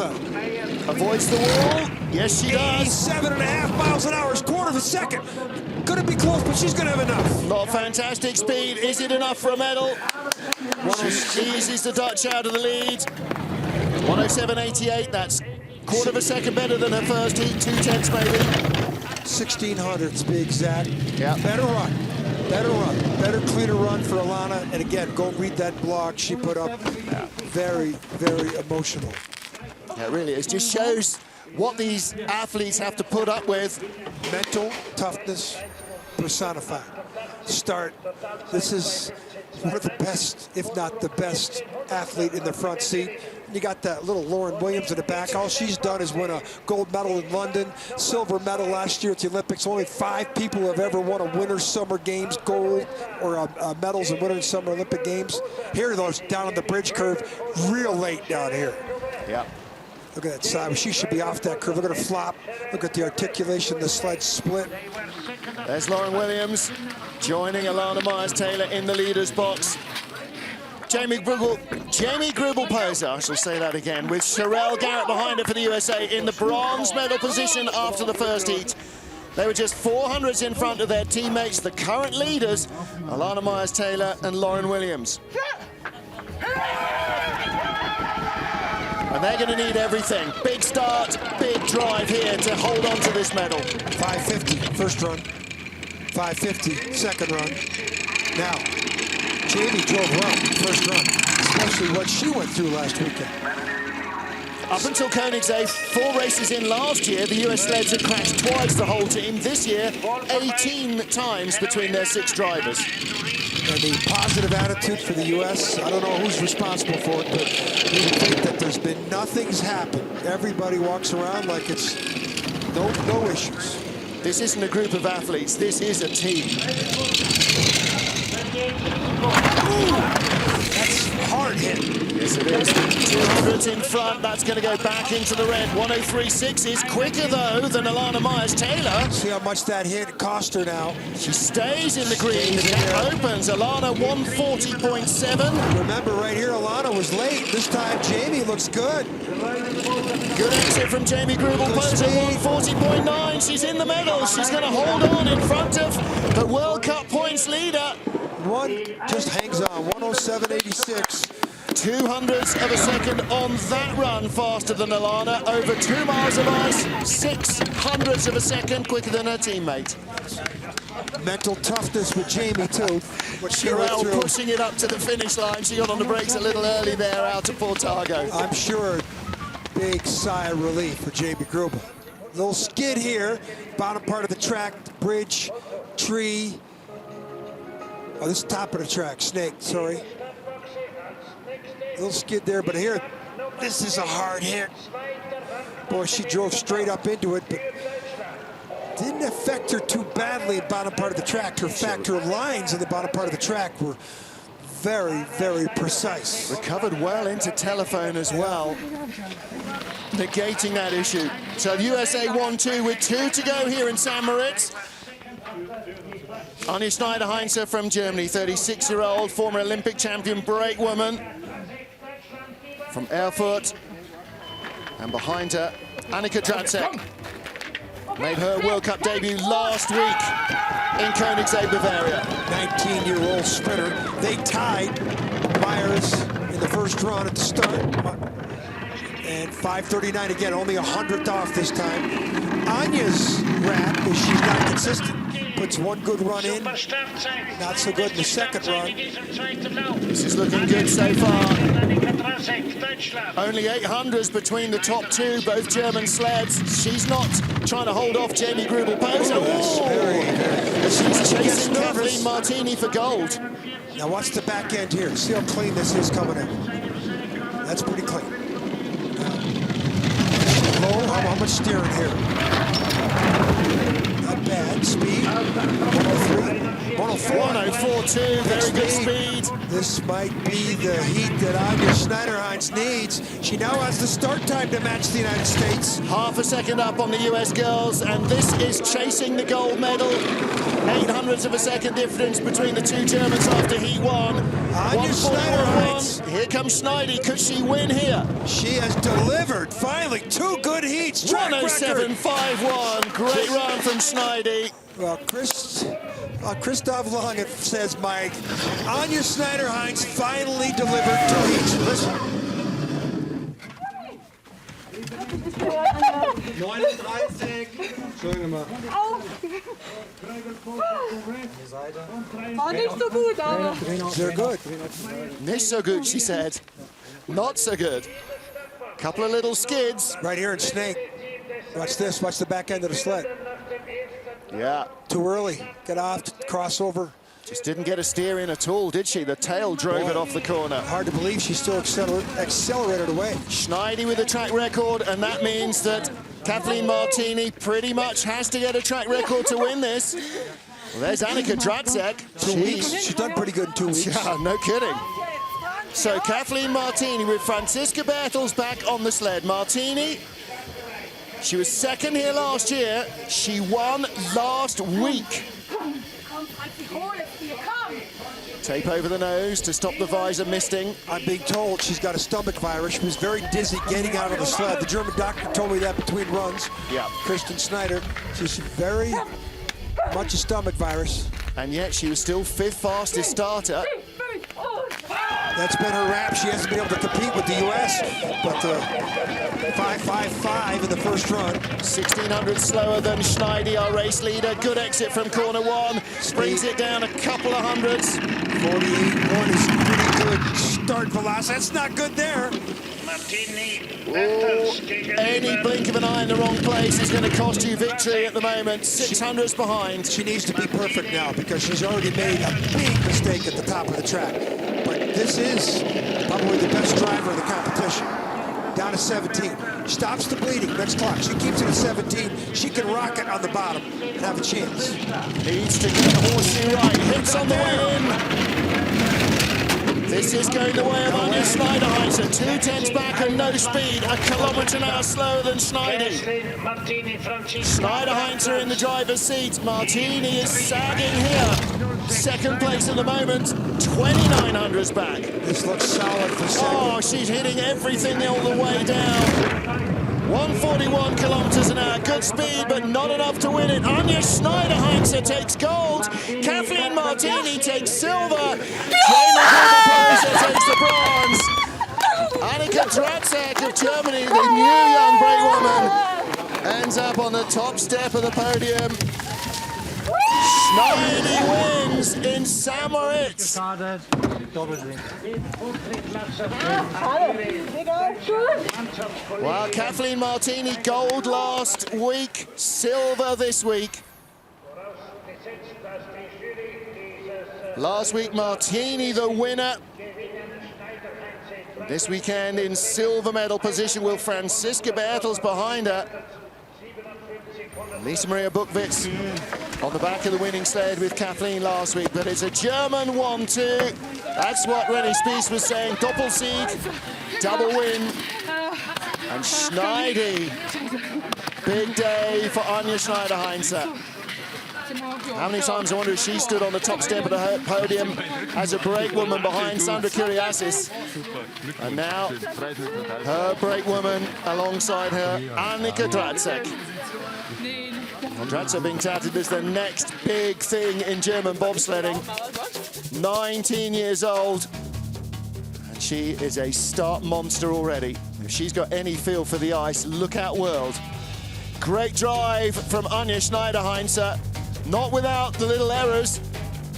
Speaker 1: avoids the wall. Yes, she does.
Speaker 2: 87.5 miles an hour, quarter of a second. Gonna be close, but she's gonna have enough.
Speaker 1: Not fantastic speed. Is it enough for a medal? She eases the Dutch out of the lead. 107.88. That's quarter of a second better than her first heat. 2/10 maybe.
Speaker 2: 1,600 to be exact.
Speaker 1: Yeah.
Speaker 2: Better run. Better run. Better, cleaner run for Alana. And again, go read that blog she put up. Very, very emotional.
Speaker 1: Yeah, it really is. Just shows what these athletes have to put up with.
Speaker 2: Mental toughness personified. Start. This is one of the best, if not the best, athlete in the front seat. You got that little Lauren Williams in the back. All she's done is win a gold medal in London, silver medal last year at the Olympics. Only 5 people have ever won a Winter Summer Games gold or medals in Winter and Summer Olympic Games. Here, though, down on the bridge curve, real late down here.
Speaker 1: Yeah.
Speaker 2: Look at that side. She should be off that curve. Look at her flop. Look at the articulation, the sled split.
Speaker 1: There's Lauren Williams joining Alana Myers-Taylor in the leader's box. Jamie Grubel-Poser, I shall say that again, with Sherelle Garrett behind her for the USA in the bronze medal position after the first heat. They were just 400s in front of their teammates, the current leaders, Alana Myers-Taylor and Lauren Williams. And they're going to need everything. Big start, big drive here to hold on to this medal.
Speaker 2: 550, first run. 550, second run. Now, Jamie drove well, first run, especially what she went through last weekend.
Speaker 1: Up until Koenigsegg, 4 races in last year, the US sleds had crashed twice the whole team. This year, 18 times between their 6 drivers.
Speaker 2: And the positive attitude for the U.S., I don't know who's responsible for it, but you would think that there's been nothing's happened. Everybody walks around like it's no issues.
Speaker 1: This isn't a group of athletes, this is a team.
Speaker 2: Ooh, that's hard hit.
Speaker 1: Yes, it is. 200s in front, that's going to go back into the red. 103.6 is quicker, though, than Alana Myers-Taylor.
Speaker 2: See how much that hit cost her now.
Speaker 1: She stays in the green. The gap opens. Alana 140.7.
Speaker 2: Remember, right here, Alana was late. This time, Jamie looks good.
Speaker 1: Good exit from Jamie Grubel-Poser, 140.9. She's in the medals. She's going to hold on in front of the World Cup points leader.
Speaker 2: One just hangs on, 107.86.
Speaker 1: 200ths of a second on that run, faster than Alana. Over 2 miles of ice, 600ths of a second quicker than her teammate.
Speaker 2: Mental toughness with Jamie, too.
Speaker 1: Sherelle pushing it up to the finish line. She got on the brakes a little early there out of Portago.
Speaker 2: I'm sure big sigh of relief for Jamie Grubel. Little skid here, bottom part of the track, bridge, tree. Oh, this is top of the track, snake, sorry. Little skid there, but here, this is a hard hit. Boy, she drove straight up into it, but didn't affect her too badly in the bottom part of the track. Her lines in the bottom part of the track were very, very precise.
Speaker 1: Recovered well into telephone as well, negating that issue. So USA 1-2 with 2 to go here in St. Moritz. Anja Schneider-Heinze from Germany, 36-year-old, former Olympic champion brakewoman from Erfurt. And behind her, Annika Dracek. Made her World Cup debut last week in Koenigsegg, Bavaria.
Speaker 2: 19-year-old sprinter. They tied Myers in the first run at the start. And 5:39 again, only 100th off this time. Anja's rap is she's not consistent. Puts one good run in, not so good in the second run.
Speaker 1: This is looking good so far. Only 800s between the top two, both German sleds. She's not trying to hold off Jamie Grubel-Poser. She's chasing Kathleen Martini for gold.
Speaker 2: Now watch the back end here. See how clean this is coming in. That's pretty clean. Low, how much steering here? Not bad. Speed. 103. 104.
Speaker 1: 104.2. Very good speed.
Speaker 2: This might be the heat that Anja Schneider-Heinze needs. She now has the start time to match the United States.
Speaker 1: Half a second up on the US girls, and this is chasing the gold medal. 800ths of a second difference between the two Germans after heat one.
Speaker 2: Anja Schneider-Heinze.
Speaker 1: Here comes Schneidi. Could she win here?
Speaker 2: She has delivered, finally, 2 good heats.
Speaker 1: 107.51. Great run from Schneidi.
Speaker 2: Well, Christoph Long says, Mike, Anja Schneider-Heinze finally delivered 2 heats. Listen.
Speaker 3: 39. Entschuldigung mal.
Speaker 4: War nicht so gut, aber...
Speaker 2: They're good.
Speaker 1: Nicht so good, she said. Not so good. Couple of little skids.
Speaker 2: Right here in Snake. Watch this. Watch the back end of the sled.
Speaker 1: Yeah.
Speaker 2: Too early. Get off. Crossover.
Speaker 1: Just didn't get a steer in at all, did she? The tail drove it off the corner.
Speaker 2: Hard to believe she still accelerated away.
Speaker 1: Schneidi with a track record, and that means that Kathleen Martini pretty much has to get a track record to win this. Well, there's Annika Dracek.
Speaker 2: 2 weeks. She's done pretty good in 2 weeks.
Speaker 1: Yeah, no kidding. So Kathleen Martini with Franziska Bertels back on the sled. Martini, she was second here last year. She won last week. Tape over the nose to stop the visor misting.
Speaker 2: I'm being told she's got a stomach virus. She was very dizzy getting out of the sled. The German doctor told me that between runs.
Speaker 1: Yeah.
Speaker 2: Kristen Snyder. She's very much a stomach virus.
Speaker 1: And yet she was still 5th fastest starter.
Speaker 2: That's been her rap. She hasn't been able to compete with the U.S., but 5.55 in the first run.
Speaker 1: 1600 slower than Schneidi, our race leader. Good exit from corner 1. Brings it down a couple of hundreds.
Speaker 2: 48.1 is pretty good start velocity. That's not good there.
Speaker 1: Any blink of an eye in the wrong place is going to cost you victory at the moment. 600s behind.
Speaker 2: She needs to be perfect now because she's already made a big mistake at the top of the track. But this is probably the best driver of the competition. Down to 17. Stops the bleeding. Next clock. She keeps it at 17. She can rock it on the bottom and have a chance.
Speaker 1: Needs to get the horseshoe right. Hits on the way in. This is going the way of Anja Schneider-Heinze. 2/10 back and no speed. A kilometre an hour slower than Schneidi. Schneider-Heinze in the driver's seat. Martini is sagging here. Second place at the moment. 2900s back.
Speaker 2: This looks solid for second.
Speaker 1: Oh, she's hitting everything all the way down. 141 kilometers an hour, good speed, but not enough to win it. Anja Schneider-Heinze takes gold. Kathleen Martini takes silver. Jamie Grubel-Poser takes the bronze. Annika Dracek of Germany, the new young brakewoman, ends up on the top step of the podium. Schneidi wins in St. Moritz. Well, Kathleen Martini, gold last week, silver this week. Last week, Martini the winner. This weekend in silver medal position with Franziska Bertels behind her. Lisa Maria Buchwitz on the back of the winning sled with Kathleen last week, but it's a German 1-2. That's what Rennie Spiess was saying. Doppelsieg, double win. And Schneidi, big day for Anja Schneider-Heinze. How many times I wonder if she stood on the top step of the podium as a brakewoman behind Sandra Kyriasis. And now her brakewoman alongside her, Annika Dratzek. Dratzek being touted as the next big thing in German bobsledding. 19 years old, and she is a start monster already. If she's got any feel for the ice, look out world. Great drive from Anja Schneider-Heinze. Not without the little errors,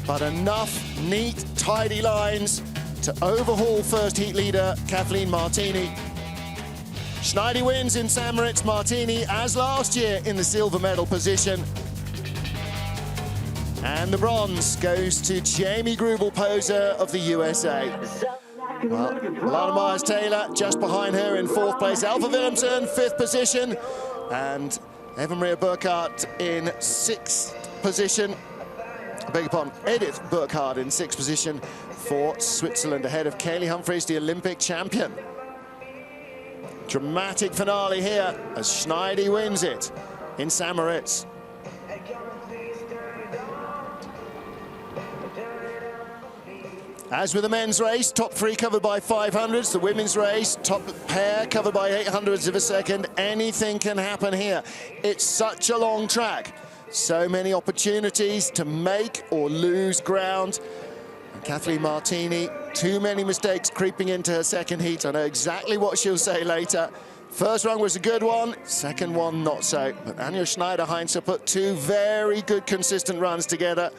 Speaker 1: but enough neat, tidy lines to overhaul first heat leader Kathleen Martini. Schneidi wins in St. Moritz. Martini, as last year, in the silver medal position. And the bronze goes to Jamie Grubel-Poser of the USA. Well, Lana Myers-Taylor just behind her in 4th place. Alpha Willemsen, 5th position. And Eva-Maria Burkhardt in 6th position. I beg your pardon, Edith Burkhardt in 6th position for Switzerland, ahead of Kaylee Humphries, the Olympic champion. Dramatic finale here as Schneidi wins it in St. Moritz. As with the men's race, top 3 covered by 500s. The women's race, top pair covered by 800ths of a second. Anything can happen here. It's such a long track. So many opportunities to make or lose ground. And Kathleen Martini, too many mistakes creeping into her second heat. I know exactly what she'll say later. First run was a good one, second one not so. But Anja Schneider-Heinze put 2 very good consistent runs together.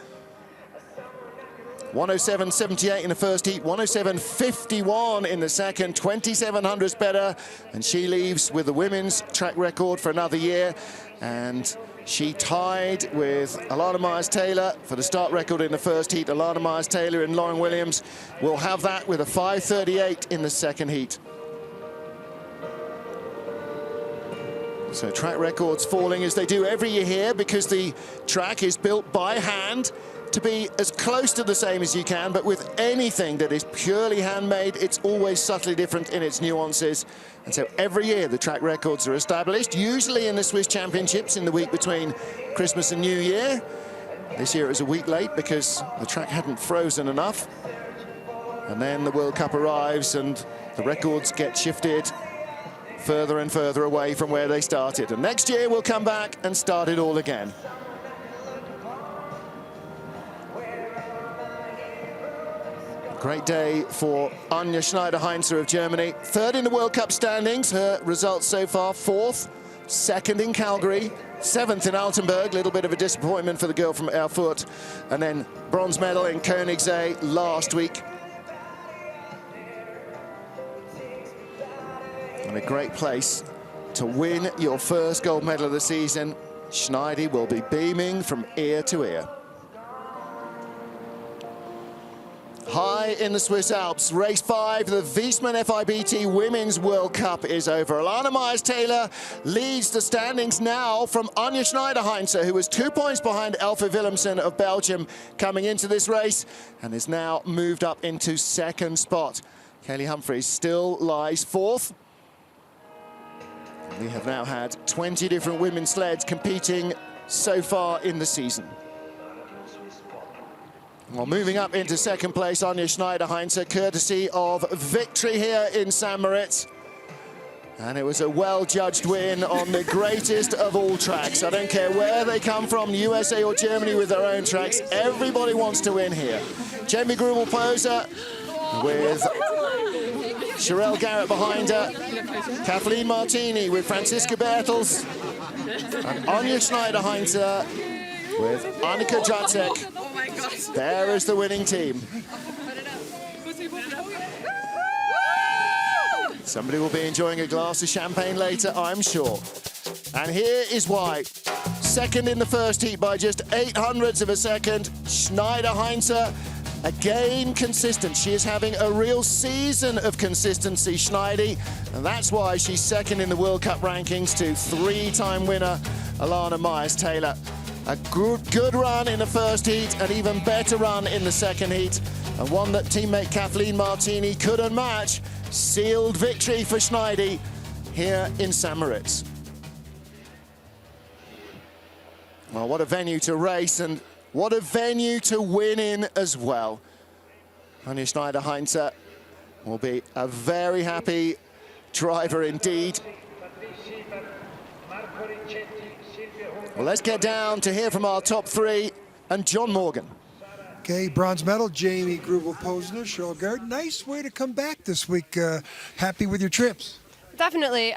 Speaker 1: 107.78 in the first heat, 107.51 in the second, 2,700s better, and she leaves with the women's track record for another year. And she tied with Alana Myers-Taylor for the start record in the first heat. Alana Myers-Taylor and Lauren Williams will have that with a 5:38 in the second heat. So track records falling as they do every year here, because the track is built by hand to be as close to the same as you can, but with anything that is purely handmade, it's always subtly different in its nuances. And so every year the track records are established, usually in the Swiss Championships in the week between Christmas and New Year. This year it was a week late because the track hadn't frozen enough. And then the World Cup arrives and the records get shifted further and further away from where they started. And next year we'll come back and start it all again. Great day for Anja Schneider-Heinze of Germany. 3rd in the World Cup standings. Her results so far: 4th, 2nd in Calgary, 7th in Altenburg. Little bit of a disappointment for the girl from Erfurt. And then bronze medal in Koenigsee last week. And a great place to win your first gold medal of the season. Schneidi will be beaming from ear to ear. High in the Swiss Alps, race 5, the Wiesmann FIBT Women's World Cup is over. Alana Myers-Taylor leads the standings now from Anja Schneider-Heinze, who was 2 points behind Elfie Willemsen of Belgium coming into this race, and is now moved up into 2nd spot. Kaylee Humphries still lies 4th. We have now had 20 different women's sleds competing so far in the season. Well, moving up into 2nd place, Anja Schneider-Heinze, courtesy of victory here in St. Moritz. And it was a well-judged win on the greatest of all tracks. I don't care where they come from, USA or Germany with their own tracks. Everybody wants to win here. Jamie Grubel-Poser with Sherelle Garrett behind her. Kathleen Martini with Franziska Bertels. And Anja Schneider-Heinze with Annika Jacek.
Speaker 4: Oh my gosh.
Speaker 1: There is the winning team. Somebody will be enjoying a glass of champagne later, I'm sure. And here is why. Second in the first heat by just 0.08 of a second. Schneider-Heinze, again consistent. She is having a real season of consistency, Schneidi, and that's why she's second in the World Cup rankings to three-time winner Alana Myers-Taylor. A good run in the first heat, an even better run in the second heat, and one that teammate Kathleen Martini couldn't match. Sealed victory for Schneidi here in St. Moritz. Well, what a venue to race, and what a venue to win in as well. Anja Schneider-Heinze will be a very happy driver indeed. Well, let's get down to hear from our top three and John Morgan.
Speaker 2: Okay, bronze medal, Jamie Grubel-Posner, Cheryl Gard. Nice way to come back this week. Happy with your trips?
Speaker 4: Definitely.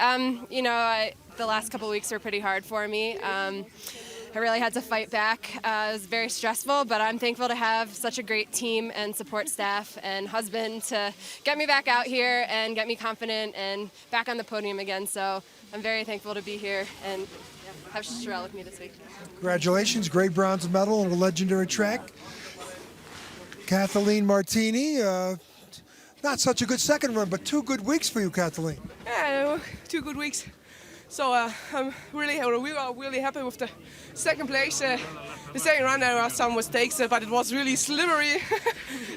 Speaker 4: You know, the last couple of weeks were pretty hard for me. I really had to fight back. It was very stressful, but I'm thankful to have such a great team and support staff and husband to get me back out here and get me confident and back on the podium again. So I'm very thankful to be here and have Cheryl with me this week.
Speaker 2: Congratulations, great bronze medal on a legendary track. Kathleen Martini, not such a good second run, but 2 good weeks for you, Kathleen.
Speaker 5: Yeah, 2 good weeks. So we are really happy with the second place. The second run there were some mistakes, but it was really slippery,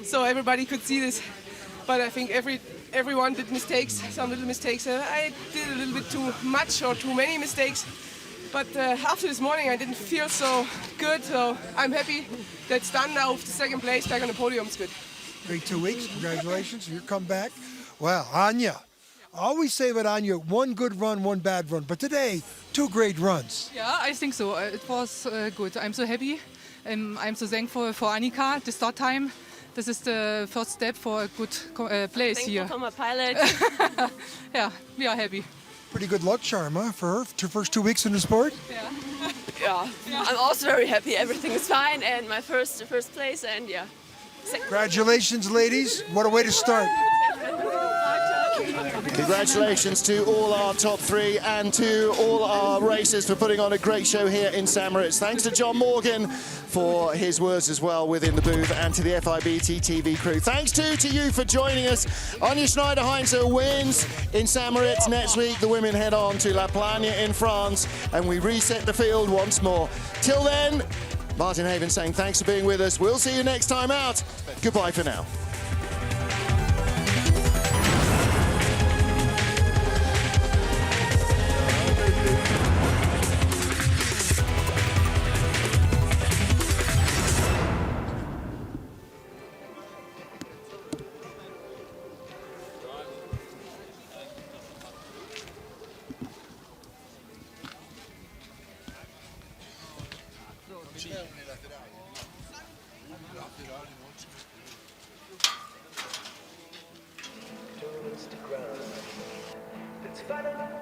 Speaker 5: so everybody could see this. But I think everyone did mistakes, some little mistakes. I did a little bit too much or too many mistakes. But after this morning, I didn't feel so good, so I'm happy that's done now with the second place. Back on the podium is good.
Speaker 2: Great 2 weeks. Congratulations on your comeback. Well, Anja, I always say about Anja, 1 good run, 1 bad run. But today, 2 great runs.
Speaker 6: Yeah, I think so. It was good. I'm so happy. I'm so thankful for Annika, the start time. This is the first step for a good place here.
Speaker 4: Thankful for my pilot.
Speaker 6: Yeah, we are happy.
Speaker 2: Pretty good luck charm, huh, for her, first 2 weeks in the sport?
Speaker 4: Yeah, I'm also very happy. Everything is fine, and my first place, and yeah.
Speaker 2: Congratulations, ladies. What a way to start.
Speaker 1: Congratulations to all our top three and to all our racers for putting on a great show here in St. Moritz. Thanks to John Morgan for his words as well within the booth, and to the FIBT TV crew. Thanks to you for joining us. Anja Schneider-Heinze wins in St. Moritz. Next week, the women head on to La Plagne in France, and we reset the field once more. Till then, Martin Haven saying thanks for being with us. We'll see you next time out. Goodbye for now.
Speaker 7: It's final.